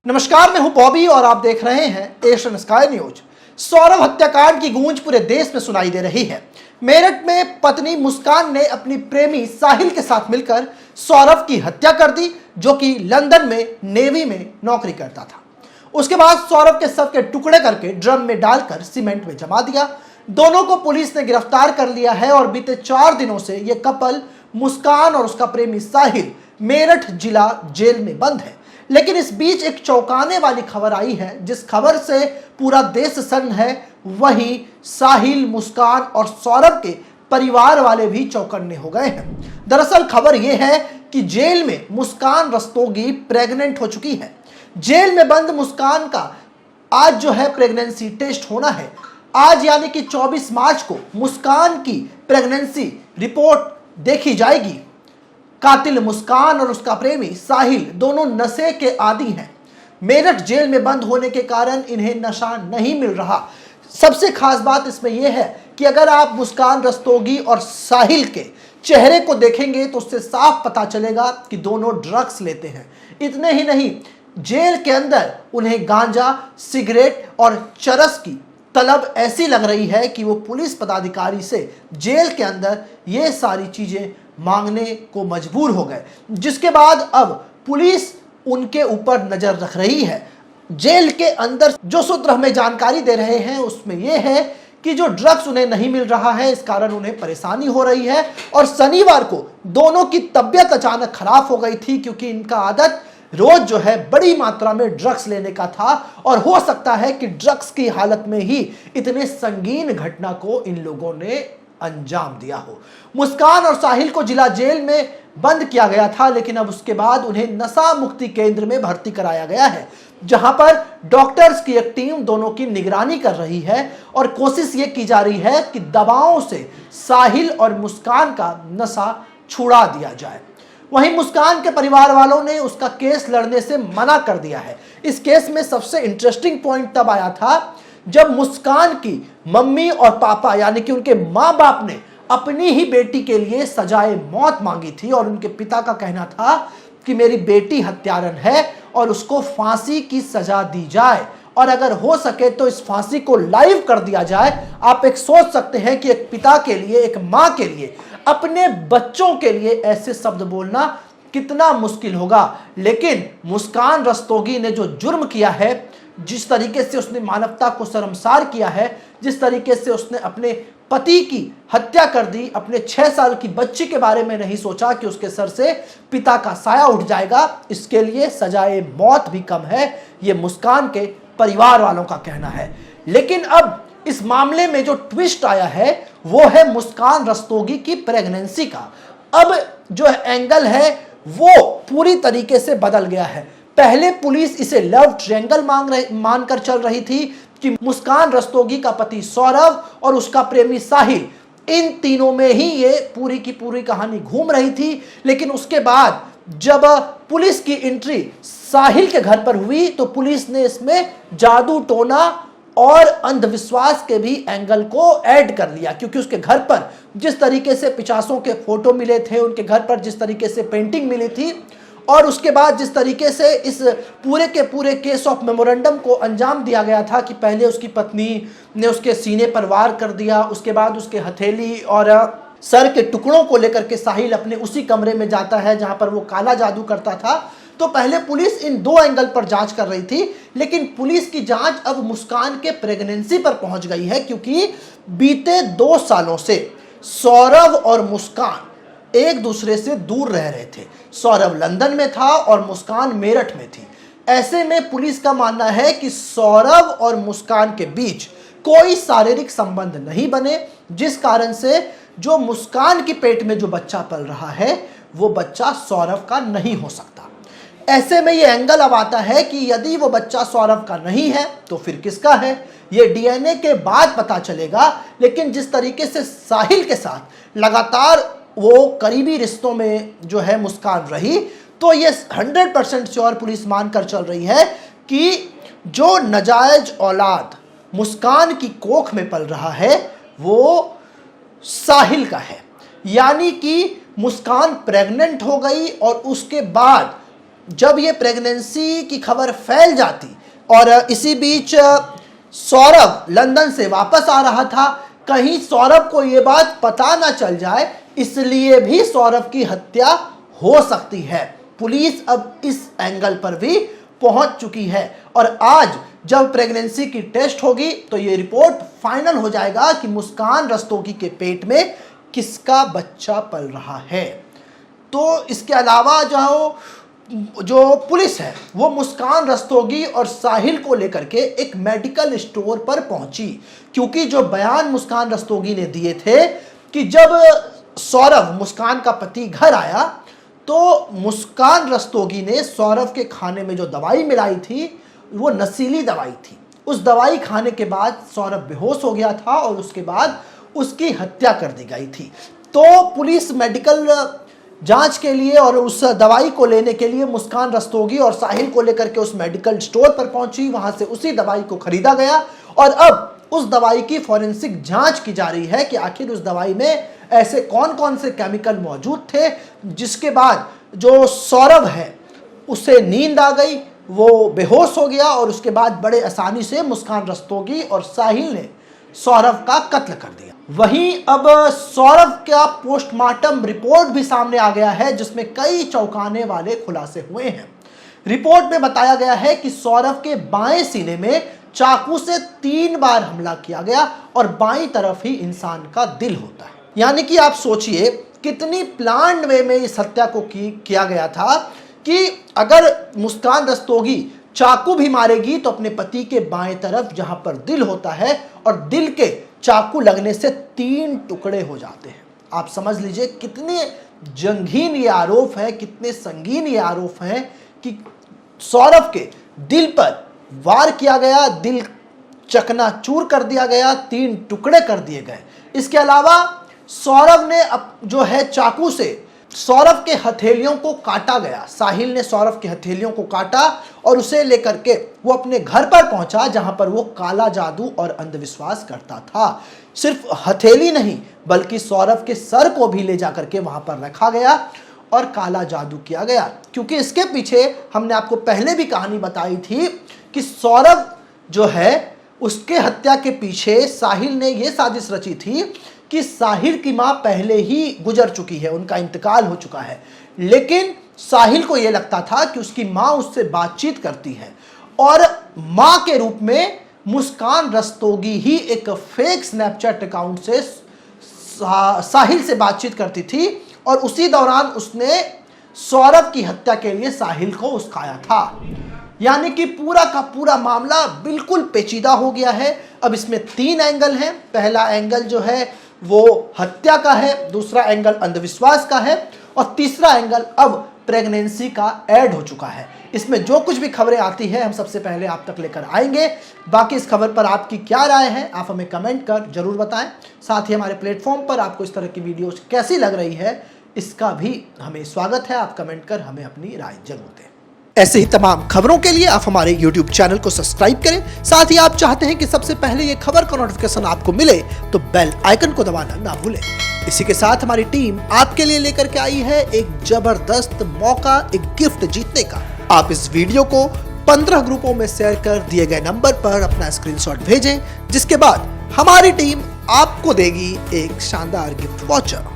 नमस्कार, मैं हूं बॉबी और आप देख रहे हैं एशियन स्काई न्यूज। सौरभ हत्याकांड की गूंज पूरे देश में सुनाई दे रही है। मेरठ में पत्नी मुस्कान ने अपनी प्रेमी साहिल के साथ मिलकर सौरभ की हत्या कर दी, जो कि लंदन में नेवी में नौकरी करता था। उसके बाद सौरभ के शव के टुकड़े करके ड्रम में डालकर सीमेंट में जमा दिया। दोनों को पुलिस ने गिरफ्तार कर लिया है और बीते 4 दिनों से यह कपल मुस्कान और उसका प्रेमी साहिल मेरठ जिला जेल में बंद है। लेकिन इस बीच एक चौंकाने वाली खबर आई है, जिस खबर से पूरा देश सन्न है, वही साहिल, मुस्कान और सौरभ के परिवार वाले भी चौकन्ने हो गए हैं। दरअसल खबर यह है कि जेल में मुस्कान रस्तोगी प्रेग्नेंट हो चुकी है। जेल में बंद मुस्कान का आज जो है प्रेगनेंसी टेस्ट होना है। आज यानी कि 24 मार्च को मुस्कान की प्रेगनेंसी रिपोर्ट देखी जाएगी। कातिल मुस्कान और उसका प्रेमी साहिल दोनों नशे के आदी हैं। मेरठ जेल में बंद होने के कारण इन्हें नशा नहीं मिल रहा। सबसे खास बात इसमें यह है कि अगर आप मुस्कान रस्तोगी और साहिल के चेहरे को देखेंगे तो उससे साफ पता चलेगा कि दोनों ड्रग्स लेते हैं। इतने ही नहीं, जेल के अंदर उन्हें गांजा, सिगरेट और चरस की तलब ऐसी लग रही है कि वो पुलिस पदाधिकारी से जेल के अंदर ये सारी चीजें मांगने को मजबूर हो गए, जिसके बाद अब पुलिस उनके ऊपर नजर रख रही है। जेल के अंदर जो सूत्र हमें जानकारी दे रहे हैं उसमें यह है कि जो ड्रग्स उन्हें नहीं मिल रहा है, इस कारण उन्हें परेशानी हो रही है। और शनिवार को दोनों की तबीयत अचानक खराब हो गई थी, क्योंकि इनका आदत रोज जो है बड़ी मात्रा में ड्रग्स लेने का था और हो सकता है कि ड्रग्स की हालत में ही इतने संगीन घटना को इन लोगों ने अंजाम दिया हो। मुस्कान और साहिल को जिला जेल में बंद किया गया था, लेकिन अब उसके बाद उन्हें नशा मुक्ति केंद्र में भर्ती कराया गया है, जहां पर डॉक्टर्स की एक टीम दोनों की निगरानी कर रही है और कोशिश ये की जा रही है कि दवाओं से साहिल और मुस्कान का नशा छुड़ा दिया जाए। वहीं मुस्कान के परिवार वालों ने उसका केस लड़ने से मना कर दिया है। इस केस में सबसे इंटरेस्टिंग पॉइंट तब आया था जब मुस्कान की मम्मी और पापा यानी कि उनके माँ बाप ने अपनी ही बेटी के लिए सजाए मौत मांगी थी और उनके पिता का कहना था कि मेरी बेटी हत्यारन है और उसको फांसी की सजा दी जाए और अगर हो सके तो इस फांसी को लाइव कर दिया जाए। आप एक सोच सकते हैं कि एक पिता के लिए, एक माँ के लिए, अपने बच्चों के लिए ऐसे शब्द बोलना कितना मुश्किल होगा। लेकिन मुस्कान रस्तोगी ने जो जुर्म किया है, जिस तरीके से उसने मानवता को शर्मसार किया है, जिस तरीके से उसने अपने पति की हत्या कर दी, अपने 6 साल की बच्ची के बारे में नहीं सोचा कि उसके सर से पिता का साया उठ जाएगा, इसके लिए सजाए मौत भी कम है, ये मुस्कान के परिवार वालों का कहना है। लेकिन अब इस मामले में जो ट्विस्ट आया है वो है मुस्कान रस्तोगी की प्रेगनेंसी का। अब जो एंगल है वो पूरी तरीके से बदल गया है। पहले पुलिस इसे लव ट्रायंगल मानकर चल रही थी कि मुस्कान रस्तोगी का पति सौरभ और उसका प्रेमी साहिल, इन तीनों में ही ये पूरी की पूरी कहानी घूम रही थी। लेकिन उसके बाद जब पुलिस की एंट्री साहिल के घर पर हुई तो पुलिस ने इसमें जादू टोना और अंधविश्वास के भी एंगल को ऐड कर लिया, क्योंकि उसके घर पर जिस तरीके से पिकासो के फोटो मिले थे, उनके घर पर जिस तरीके से पेंटिंग मिली थी और उसके बाद जिस तरीके से इस पूरे के पूरे केस ऑफ मेमोरेंडम को अंजाम दिया गया था कि पहले उसकी पत्नी ने उसके सीने पर वार कर दिया, उसके बाद उसके हथेली और सर के टुकड़ों को लेकर के साहिल अपने उसी कमरे में जाता है जहां पर वो काला जादू करता था। तो पहले पुलिस इन 2 एंगल पर जांच कर रही थी, लेकिन पुलिस की जांच अब मुस्कान के प्रेगनेंसी पर पहुंच गई है, क्योंकि बीते 2 सालों से सौरभ और मुस्कान एक दूसरे से दूर रह रहे थे। सौरभ लंदन में था और मुस्कान मेरठ में थी। ऐसे में पुलिस का मानना है कि सौरभ और मुस्कान के बीच कोई शारीरिक संबंध नहीं बने, जिस कारण से जो मुस्कान की पेट में जो बच्चा पल रहा है वो बच्चा सौरभ का नहीं हो सकता। ऐसे में ये एंगल अब आता है कि यदि वो बच्चा सौरभ का नहीं है तो फिर किसका है, ये डीएनए के बाद पता चलेगा। लेकिन जिस तरीके से साहिल के साथ लगातार वो करीबी रिश्तों में जो है मुस्कान रही, तो ये 100% श्योर पुलिस मानकर चल रही है कि जो नाजायज औलाद मुस्कान की कोख में पल रहा है वो साहिल का है। यानी कि मुस्कान प्रेग्नेंट हो गई और उसके बाद जब ये प्रेगनेंसी की खबर फैल जाती और इसी बीच सौरभ लंदन से वापस आ रहा था, कहीं सौरभ को ये बात पता ना चल जाए, इसलिए भी सौरभ की हत्या हो सकती है। पुलिस अब इस एंगल पर भी पहुंच चुकी है और आज जब प्रेगनेंसी की टेस्ट होगी तो ये रिपोर्ट फाइनल हो जाएगा कि मुस्कान रस्तोगी के पेट में किसका बच्चा पल रहा है। तो इसके अलावा जो पुलिस है वो मुस्कान रस्तोगी और साहिल को लेकर के एक मेडिकल स्टोर पर पहुंची, क्योंकि जो बयान मुस्कान रस्तोगी ने दिए थे कि जब सौरभ मुस्कान का पति घर आया तो मुस्कान रस्तोगी ने सौरभ के खाने में जो दवाई मिलाई थी वो नशीली दवाई थी। उस दवाई खाने के बाद सौरभ बेहोश हो गया था और उसके बाद उसकी हत्या कर दी गई थी। तो पुलिस मेडिकल जांच के लिए और उस दवाई को लेने के लिए मुस्कान रस्तोगी और साहिल को लेकर के उस मेडिकल स्टोर पर पहुंची। वहां से उसी दवाई को खरीदा गया और अब उस दवाई की फॉरेंसिक जांच की जा रही है कि आखिर उस दवाई में ऐसे कौन कौन से केमिकल मौजूद थे जिसके बाद जो सौरभ है उसे नींद आ गई, वो बेहोश हो गया और उसके बाद बड़े आसानी से मुस्कान रस्तोगी और साहिल ने सौरभ का कत्ल कर दिया। वहीं अब सौरभ का पोस्टमार्टम रिपोर्ट भी सामने आ गया है जिसमें कई चौंकाने वाले खुलासे हुए हैं। रिपोर्ट में बताया गया है कि सौरभ के बाएं सीने में चाकू से 3 बार हमला किया गया और बाईं तरफ ही इंसान का दिल होता है। यानी कि आप सोचिए कितनी प्लान्ड वे में इस हत्या को किया गया था कि अगर मुस्कान रस्तोगी चाकू भी मारेगी तो अपने पति के बाएं तरफ जहां पर दिल होता है और दिल के चाकू लगने से 3 टुकड़े हो जाते हैं। आप समझ लीजिए कितने जंगीन ये आरोप है, कितने संगीन ये आरोप है कि सौरभ के दिल पर वार किया गया, दिल चकनाचूर कर दिया गया, 3 टुकड़े कर दिए गए। इसके अलावा सौरभ ने जो है चाकू से सौरभ के हथेलियों को काटा गया। साहिल ने सौरभ के हथेलियों को काटा और उसे लेकर के वो अपने घर पर पहुंचा जहां पर वो काला जादू और अंधविश्वास करता था। सिर्फ हथेली नहीं बल्कि सौरभ के सर को भी ले जाकर के वहां पर रखा गया और काला जादू किया गया, क्योंकि इसके पीछे हमने आपको पहले भी कहानी बताई थी कि सौरभ जो है उसके हत्या के पीछे साहिल ने यह साजिश रची थी कि साहिल की मां पहले ही गुजर चुकी है, उनका इंतकाल हो चुका है, लेकिन साहिल को यह लगता था कि उसकी मां उससे बातचीत करती है और मां के रूप में मुस्कान रस्तोगी ही एक फेक स्नैपचैट अकाउंट से साहिल से बातचीत करती थी और उसी दौरान उसने सौरभ की हत्या के लिए साहिल को उस्काया था। यानी कि पूरा का पूरा मामला बिल्कुल पेचीदा हो गया है। अब इसमें 3 एंगल हैं। पहला एंगल जो है वो हत्या का है, दूसरा एंगल अंधविश्वास का है और तीसरा एंगल अब प्रेगनेंसी का ऐड हो चुका है। इसमें जो कुछ भी खबरें आती है हम सबसे पहले आप तक लेकर आएंगे। बाकी इस खबर पर आपकी क्या राय है आप हमें कमेंट कर जरूर बताएं। साथ ही हमारे प्लेटफॉर्म पर आपको इस तरह की वीडियोस कैसी लग रही है इसका भी हमें स्वागत है, आप कमेंट कर हमें अपनी राय जरूर दें। ऐसे ही तमाम खबरों के लिए आप हमारे YouTube चैनल को सब्सक्राइब करें। साथ ही आप चाहते हैं कि सबसे पहले ये खबर का नोटिफिकेशन आपको मिले तो बेल आइकन को दबाना ना भूलें। इसी के साथ हमारी टीम आपके लिए लेकर के आई है एक जबरदस्त मौका, एक गिफ्ट जीतने का। आप इस वीडियो को 15 ग्रुपों में शेयर कर दिए गए नंबर पर अपना स्क्रीनशॉट भेजें, जिसके बाद हमारी टीम आपको देगी एक शानदार गिफ्ट वाउचर।